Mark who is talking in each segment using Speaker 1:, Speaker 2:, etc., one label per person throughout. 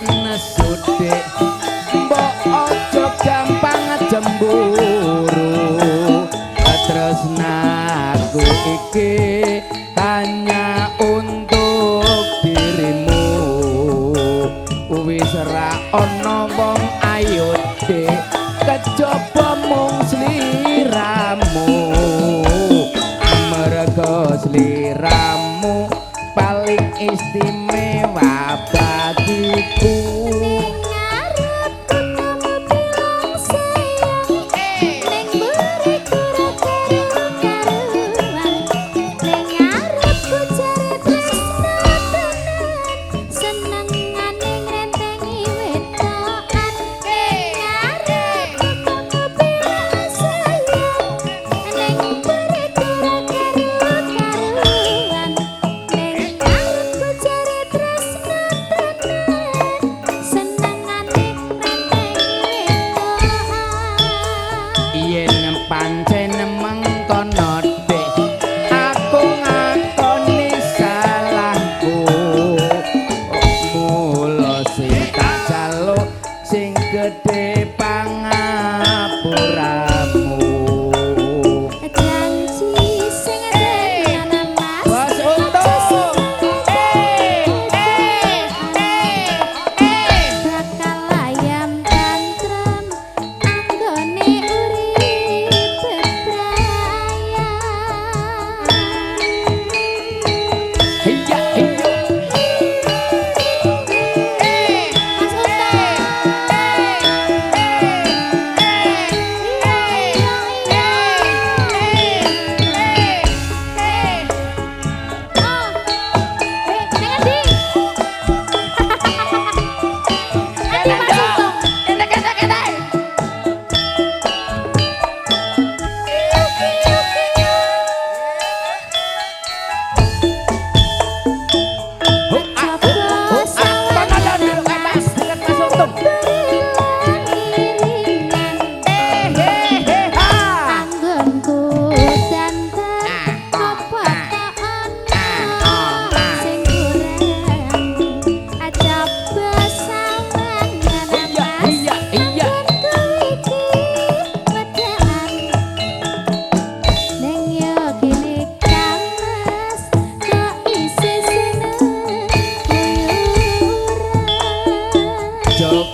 Speaker 1: nesu dik mbok aja gampang cemburu tresnaku iki hanya untuk dirimu wis ra ana wong ayo dik kejaba mung sliramu merga sliramu paling istimewa bagiku. Pancen mengkono dik aku ngakoni salahku mula sing tak jaluk sing gedhe pangapuramu janji sing tenan mas bos untung bakal ayam tantrem anggone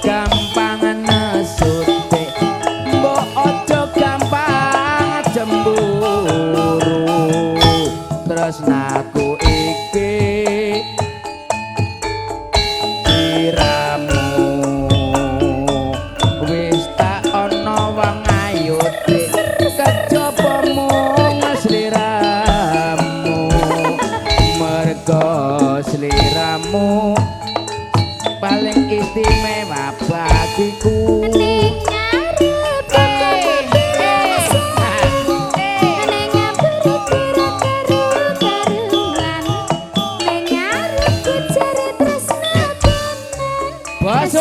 Speaker 1: gampang nesu dik mbok aja gampang cemburu tresnaku iki diramu wis tak ana wong ayu dik kejaba mung sliramu merga sliramu paling istimewa bagiku. Ning ngarep Bos